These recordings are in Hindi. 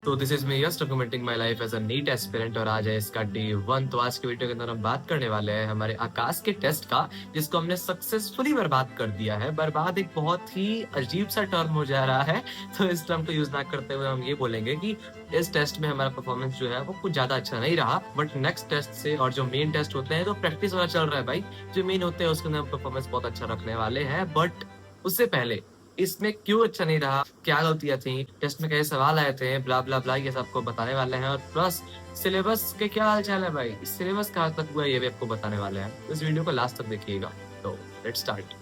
तो this is me yes documenting my life as a NEET aspirant और आज है इसका डे 1। तो आज के वीडियो के अंदर हम बात करने वाले हैं हमारे आकाश के टेस्ट का, जिसको हमने सक्सेसफुली बर्बाद कर दिया है। बर्बाद एक बहुत ही अजीब सा टर्म हो जा रहा है, तो इस टर्म को यूज ना करते हुए हम ये बोलेंगे कि इस टेस्ट में हमारा परफॉर्मेंस जो है वो कुछ ज्यादा अच्छा नहीं रहा। बट नेक्स्ट टेस्ट से और जो मेन टेस्ट होते हैं तो प्रैक्टिस वाला चल रहा है भाई, जो मेन होते हैं उसके अंदर हम परफॉर्मेंस बहुत अच्छा रखने वाले हैं। बट उससे पहले इसमें क्यों अच्छा नहीं रहा, क्या गलतियां थी, टेस्ट में कैसे सवाल आए थे, ब्ला ब्ला ब्ला, ये सब आपको बताने वाले हैं। और प्लस सिलेबस के क्या हाल चाल है भाई, सिलेबस कहाँ तक हुआ ये भी आपको बताने वाले हैं। इस वीडियो को लास्ट तक देखिएगा। तो लेट्स स्टार्ट।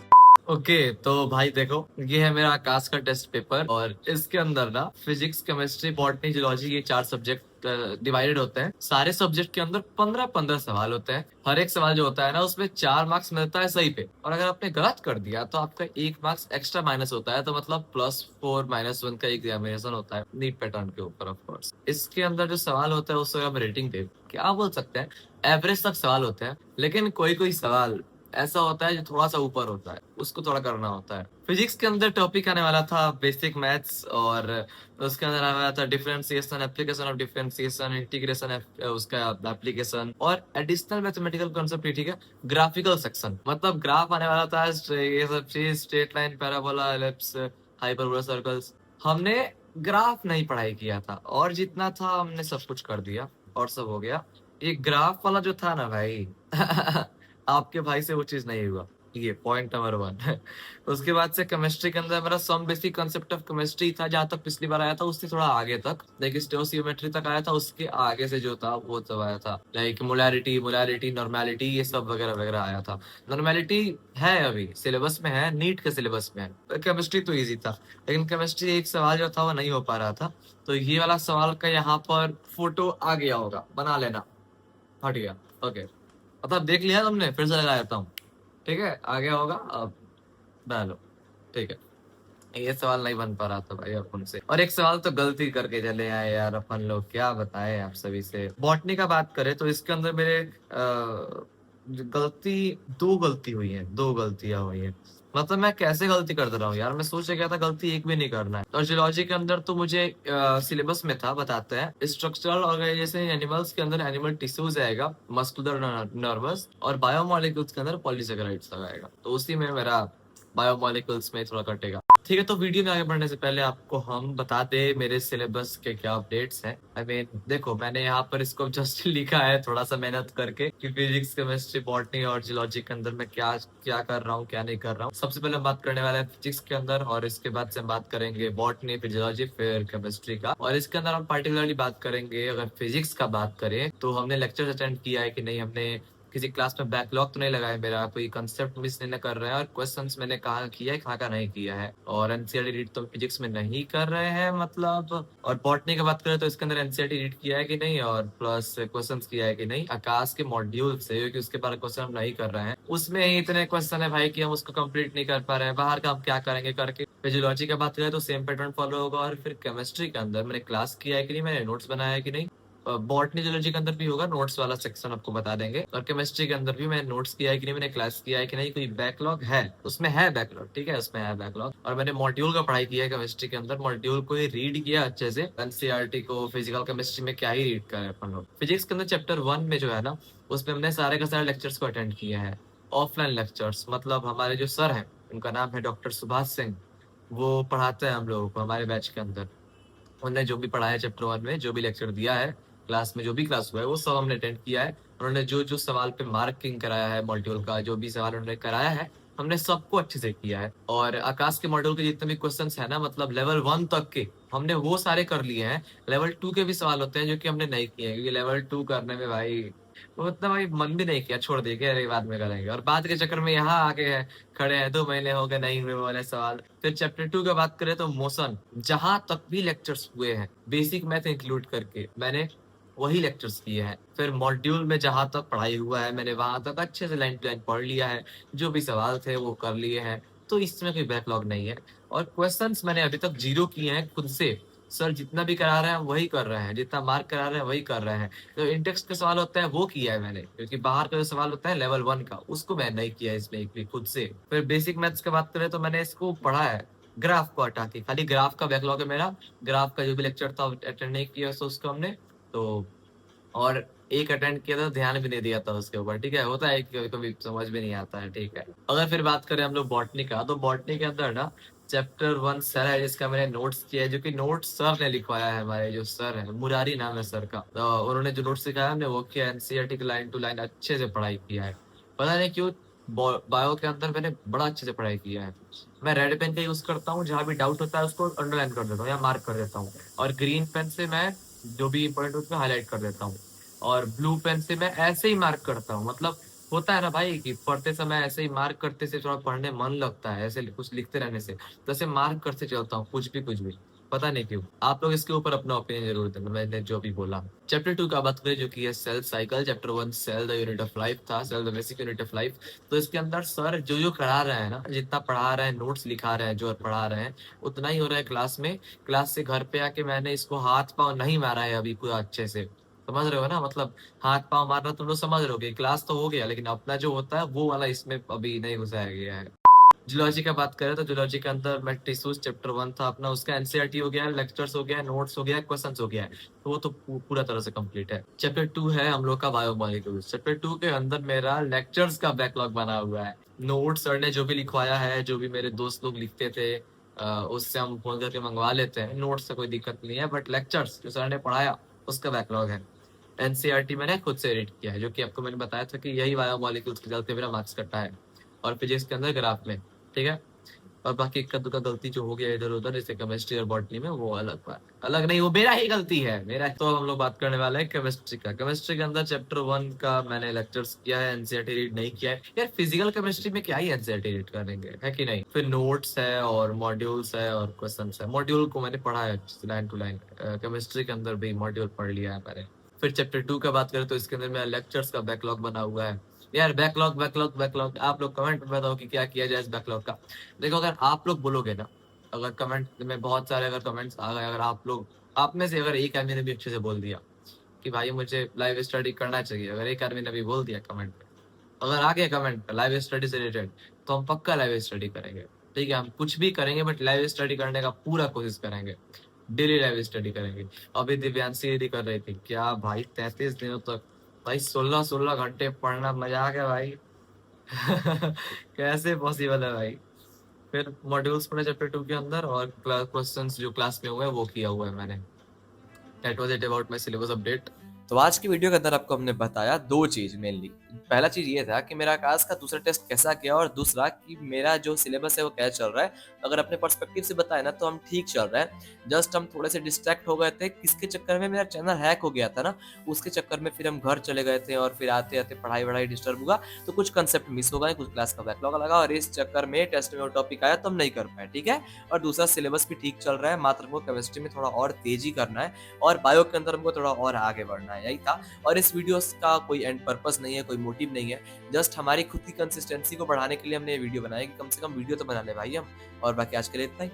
ओके तो भाई देखो, ये है मेरा आकाश का टेस्ट पेपर और इसके अंदर ना फिजिक्स, केमिस्ट्री, बॉटनी, जियोलॉजी, ये 4 सब्जेक्ट डिवाइडेड होते हैं। सारे सब्जेक्ट के अंदर 15-15 सवाल होते हैं। हर एक सवाल जो होता है ना उसमें 4 मार्क्स मिलता है सही पे, और अगर आपने गलत कर दिया तो आपका 1 मार्क्स एक्स्ट्रा माइनस होता है। तो मतलब +4 -1 का एग्जामिनेशन होता है नीट पैटर्न के ऊपर। ऑफ कोर्स इसके अंदर जो सवाल होता है उसको हम रेटिंग दे क्या बोल सकते हैं, एवरेज तक सवाल होते हैं। लेकिन कोई कोई सवाल ऐसा होता है जो थोड़ा सा ऊपर होता है, उसको थोड़ा करना होता है। फिजिक्स के अंदर टॉपिक आने वाला था बेसिक मैथ्स, और उसके अंदर आने वाला था differentiation, application of differentiation, integration, उसका एप्लीकेशन और एडिशनल मैथमेटिकल कॉन्सेप्ट। ठीक है, ग्राफिकल सेक्शन मतलब ग्राफ आने वाला था, ये सब चीज, straight line, parabola, ellipse, hyperbola, circles. हमने ग्राफ नहीं पढ़ाई किया था, और जितना था हमने सब कुछ कर दिया और सब हो गया। ये ग्राफ वाला जो था ना भाई आपके भाई से वो चीज नहीं हुआ। ये पॉइंट नंबर 1 उसके बाद से केमिस्ट्री के अंदर मेरा some basic concept of chemistry था, जहां तक पिछली बार आया था उससे थोड़ा आगे तक, लाइक स्टोसियोमेट्री तक आया था। उसके आगे से जो था वो सब आया था, लाइक मोलैरिटी, मोलैरिटी, नॉर्मेलिटी, ये सब वगैरह वगैरह आया था। नॉर्मेलिटी है अभी सिलेबस में, है नीट के सिलेबस में है। केमिस्ट्री तो ईजी था, लेकिन केमिस्ट्री एक सवाल जो था वो नहीं हो पा रहा था। तो ये वाला सवाल का यहाँ पर फोटो आ गया होगा, बना लेना। हट गया। ओके, मतलब देख लिया तुमने, फिर से लगा देता हूँ। ठीक है, आ गया होगा अब, डालो। ठीक है, ये सवाल नहीं बन पा रहा था भाई अपन से, और एक सवाल तो गलती करके चले आए यार अपन लोग, क्या बताएं आप सभी से। बॉटनी का बात करें तो इसके अंदर मेरे गलती, 2 गलती हुई है, 2 गलतियां हुई है। मतलब मैं कैसे गलती कर दे रहा हूँ यार, मैं सोच के गया था गलती एक भी नहीं करना है। और जियोलॉजी के अंदर तो मुझे सिलेबस में था, बताते हैं स्ट्रक्चरल ऑर्गेनाइजेशन एनिमल्स के अंदर एनिमल टिश्यूज आएगा, मस्कुलर, नर्वस, और बायोमोलिक्यूल्स के अंदर पॉलीसेकेराइड्स आएगा। तो उसी में मेरा बायोमोलिक्यूल्स में थोड़ा कटेगा। ठीक है, तो वीडियो में आगे बढ़ने से पहले आपको हम बता दे मेरे सिलेबस के क्या अपडेट्स हैं। आई मीन देखो, मैंने यहाँ पर इसको जस्ट लिखा है थोड़ा सा मेहनत करके कि फिजिक्स, केमिस्ट्री, बॉटनी और जियोलॉजी के अंदर मैं क्या क्या कर रहा हूँ, क्या नहीं कर रहा हूँ। सबसे पहले हम बात करने वाले हैं फिजिक्स के अंदर, और इसके बाद से हम बात करेंगे बॉटनी, फिर जियोलॉजी, फिर केमिस्ट्री का। और इसके अंदर हम पार्टिकुलरली बात करेंगे, अगर फिजिक्स का बात करें तो हमने लेक्चर अटेंड किया है कि नहीं, हमने किसी क्लास में बैकलॉग तो नहीं लगाया, मेरा कोई कंसेप्ट मिस नहीं कर रहे हैं, और क्वेश्चंस मैंने कहाँ किया है, कहाँ का नहीं किया है। और एनसीईआरटी रीड तो फिजिक्स में नहीं कर रहे हैं मतलब। और बॉटनी की बात करें तो इसके अंदर एनसीईआरटी रीड किया है कि नहीं, और प्लस क्वेश्चंस किया है कि नहीं आकाश के मॉड्यूल से, क्योंकि उसके बारे क्वेश्चन हम नहीं कर रहे हैं। उसमें ही इतने क्वेश्चन है भाई कि हम उसको कंप्लीट नहीं कर पा रहे हैं, बाहर का हम क्या करेंगे करके। फिजियोलॉजी की बात करें तो सेम पैटर्न फॉलो होगा। और फिर केमिस्ट्री के अंदर मैंने क्लास किया है कि नहीं, मैंने नोट्स बनाया है कि नहीं। बॉटनी, जियोलॉजी के अंदर भी होगा, नोट्स वाला सेक्शन आपको बता देंगे। और केमिस्ट्री के अंदर भी मैंने नोट्स किया है कि नहीं, मैंने क्लास किया है कि नहीं, कोई बैकलॉग है उसमें, है बैकलॉग, ठीक है, उसमें है बैकलॉग। और मैंने मॉड्यूल का पढ़ाई किया है केमिस्ट्री के अंदर, मॉड्यूल को ही रीड किया अच्छे से। एनसीईआरटी को फिजिकल केमिस्ट्री में क्या ही रीड करें अपन लोग। फिजिक्स के अंदर चैप्टर 1 में जो है ना, उसमें हमने सारे के सारे लेक्चर्स को अटेंड किए हैं, ऑफलाइन लेक्चर्स। मतलब हमारे जो सर हैं, उनका नाम है डॉक्टर सुभाष सिंह, वो पढ़ाते हैं हम लोगों को हमारे बैच के अंदर। उन्होंने जो भी पढ़ाया चैप्टर 1 में, जो भी लेक्चर दिया है क्लास में, जो भी क्लास हुआ है वो सब हमने अटेंड किया है। उन्होंने जो जो सवाल पे मार्किंग कराया है, मॉड्यूल का जो भी सवाल उन्होंने कराया है, हमने सबको अच्छे से किया है। और आकाश के मॉड्यूल के जितने भी क्वेश्चंस है ना, मतलब लेवल 1 तक के, हमने वो सारे कर लिए हैं। लेवल 2 के भी सवाल होते हैं जो कि हमने नहीं किए हैं, क्योंकि लेवल 2 करने में भाई वो उतना भाई मन भी नहीं किया, छोड़ दिए कि अरे बाद में करेंगे। और बाद के चक्कर में यहाँ आके है खड़े हैं, 2 महीने हो गए नहीं हुए वो वाले सवाल। फिर चैप्टर 2 की बात करें तो मोशन, जहां तक भी लेक्चर्स हुए हैं बेसिक मैथ इंक्लूड करके, मैंने वही लेक्चर्स किए हैं। फिर मॉड्यूल में जहां तक पढ़ाई हुआ है, मैंने वहां तक अच्छे से लाइन टू लाइन पढ़ लिया है, जो भी सवाल थे वो कर लिए हैं। तो इसमें कोई बैकलॉग नहीं है। और क्वेश्चंस मैंने अभी तक 0 किए हैं खुद से। सर जितना भी करा रहे हैं वही कर रहे हैं, जितना मार्क करा रहे हैं वही कर रहे हैं। जो इंटेक्स्ट के सवाल होता है वो किया है मैंने, क्योंकि बाहर का जो सवाल होता है लेवल 1 का, उसको मैं नहीं किया इसमें एक भी खुद से। फिर बेसिक मैथ्स की बात करें तो मैंने इसको पढ़ा है ग्राफ को हटा के, खाली ग्राफ का बैकलॉग है मेरा। ग्राफ का जो भी लेक्चर था अटेंड नहीं किया तो उसको हमने, तो और एक अटेंड किया था, ध्यान भी नहीं दिया था उसके ऊपर, ठीक है। होता है कभी कभी समझ भी नहीं आता है, ठीक है। अगर फिर बात करें हम लोग बॉटनी का, तो बॉटनी के अंदर ना चैप्टर 1 सर है जिसका मैंने नोट्स किया है, जो कि नोट्स सर ने लिखवाया है। हमारे जो सर है, मुरारी नाम है सर का, तो उन्होंने जो नोट्स सिखाया हमने वो किया, एनसीईआरटी की लाइन टू लाइन अच्छे से पढ़ाई किया है। पता नहीं क्यों बायो के अंदर मैंने बड़ा अच्छे से पढ़ाई किया है। मैं रेड पेन का यूज करता हूँ, जहाँ भी डाउट होता है उसको अंडरलाइन कर देता हूँ या मार्क कर देता हूँ, और ग्रीन पेन से मैं जो भी इंपॉर्टेंट उसमें हाईलाइट कर देता हूँ, और ब्लू पेन से मैं ऐसे ही मार्क करता हूँ। मतलब होता है ना भाई कि पढ़ते समय ऐसे ही मार्क करते से थोड़ा पढ़ने मन लगता है, ऐसे कुछ लिखते रहने से, तो ऐसे मार्क करते चलता हूँ कुछ भी। पता नहीं क्यों। आप लोग इसके ऊपर अपना ओपिनियन जरूर देना, मैंने जो भी बोला। चैप्टर 2 का बात करें, जो कि है cell cycle. Chapter 1 cell the unit of life था, cell the basic unit of life. तो इसके अंदर सर जो जो करा रहे हैं ना, जितना पढ़ा रहे हैं, नोट्स लिखा रहे हैं, जो पढ़ा रहे हैं उतना ही हो रहा है क्लास में। क्लास से घर पे आके मैंने इसको हाथ पाँव नहीं मारा है अभी पूरा अच्छे से, समझ रहे हो ना। मतलब हाथ पाँव मारना तुम लोग समझ रहे हो, क्लास तो हो गया, लेकिन अपना जो होता है वो वाला इसमें अभी नहीं घुसाया गया है। जूलॉजी का बात करें तो जूलॉजी के अंदर मेट्रिसोस चैप्टर 1 था अपना, उसका एनसीईआरटी हो गया है, लेक्चर्स हो गया है, नोट्स हो गया है, क्वेश्चंस हो गया है, तो वो तो पूरा तरह से कंप्लीट है। चैप्टर 2 है हम लोग का बायोमोलिक्यूल्स। चैप्टर 2 के अंदर मेरा लेक्चर्स का बैकलॉग बना हुआ है। नोट्स सर ने जो भी लिखवाया है, जो भी मेरे दोस्त लोग लिखते थे, उससे हम फोन करके मंगवा लेते हैं। नोट्स से कोई दिक्कत नहीं है, बट लेक्चर्स जो सर ने पढ़ाया उसका बैकलॉग है। एनसीईआरटी मैंने खुद से एडिट किया है, जो कि आपको मैंने बताया था कि यही बायोमोलिक्यूल्स के चलते मेरा मार्क्स कटा है, और फिजिक्स के अंदर ग्राफ में, ठीक है। और बाकी इक्का दुक्का गलती जो हो गया इधर उधर, जैसे केमिस्ट्री और बॉटनी में, वो अलग बात, अलग नहीं, वो मेरा ही गलती है, मेरा। तो हम लोग बात करने वाले हैं केमिस्ट्री का। केमिस्ट्री के अंदर चैप्टर 1 का मैंने लेक्चर्स किया है, एनसीईआरटी रीड नहीं किया है यार। फिजिकल केमिस्ट्री में क्या ही एनसीईआरटी रीड करेंगे, है कि नहीं। फिर नोट्स है और मॉड्यूल्स है और क्वेश्चन है। मॉड्यूल को मैंने पढ़ा है लाइन टू लाइन, केमिस्ट्री के अंदर भी मॉड्यूल पढ़ लिया है मैंने। फिर चैप्टर 2 का बात करें तो इसके अंदर मेरा लेक्चर्स का बैकलॉग बना हुआ है। यार बैकलॉग बैकलॉग बैकलॉग, आप लोग कमेंट में बताओ कि क्या किया जाए इस बैकलॉग का। देखो अगर आप लोग बोलोगे ना, अगर कमेंट में बहुत सारे अगर कमेंट्स आ गए, अगर आप लोग, आप में से अगर एक आदमी ने भी अच्छे से बोल दिया कि भाई मुझे लाइव स्टडी करना चाहिए, अगर एक आदमी ने भी बोल दिया कमेंट में, अगर आ गया कमेंट लाइव स्टडी से रिलेटेड, तो हम पक्का लाइव स्टडी करेंगे, ठीक है। हम कुछ भी करेंगे बट लाइव स्टडी करने का पूरा कोशिश करेंगे, डेली लाइव स्टडी करेंगे। अभी दिव्यांशी यदि कर रही थी क्या भाई, 33 दिनों तक भाई 16-16 घंटे पढ़ना, मजाक है भाई। कैसे पॉसिबल है भाई। फिर मॉड्यूल्स पढ़े चैप्टर 2 के अंदर, और क्वेश्चंस जो क्लास में हुए हैं वो किया हुआ है मैंने। That was it about my syllabus update. तो आज की वीडियो के अंदर आपको हमने बताया दो चीज मेनली। पहला चीज ये था कि मेरा आकाश का दूसरा टेस्ट कैसा गया, और दूसरा कि मेरा जो सिलेबस है वो क्या चल रहा है। अगर अपने पर्सपेक्टिव से बताए ना तो हम ठीक चल रहे हैं। जस्ट हम थोड़े से डिस्ट्रैक्ट हो गए थे, किसके चक्कर में, मेरा चैनल हैक हो गया था ना, उसके चक्कर में फिर हम घर चले गए थे, और फिर आते आते पढ़ाई वढ़ाई डिस्टर्ब हुआ, तो कुछ कंसेप्ट मिस हो गए, कुछ क्लास का बैकलॉग लगा, और इस चक्कर में टेस्ट में वो टॉपिक आया तो हम नहीं कर पाए, ठीक है। और दूसरा सिलेबस भी ठीक चल रहा है, मात्र हमको केमिस्ट्री में थोड़ा और तेजी करना है, और बायो के अंदर हमको थोड़ा और आगे बढ़ना है, यही था। और इस वीडियो का कोई एंड पर्पस नहीं है, कोई मोटिव नहीं है, जस्ट हमारी खुद की कंसिस्टेंसी को बढ़ाने के लिए हमने ये वीडियो बनाया कि कम से कम वीडियो तो बना ले भाई हम। और बाकी आज के लिए इतना ही।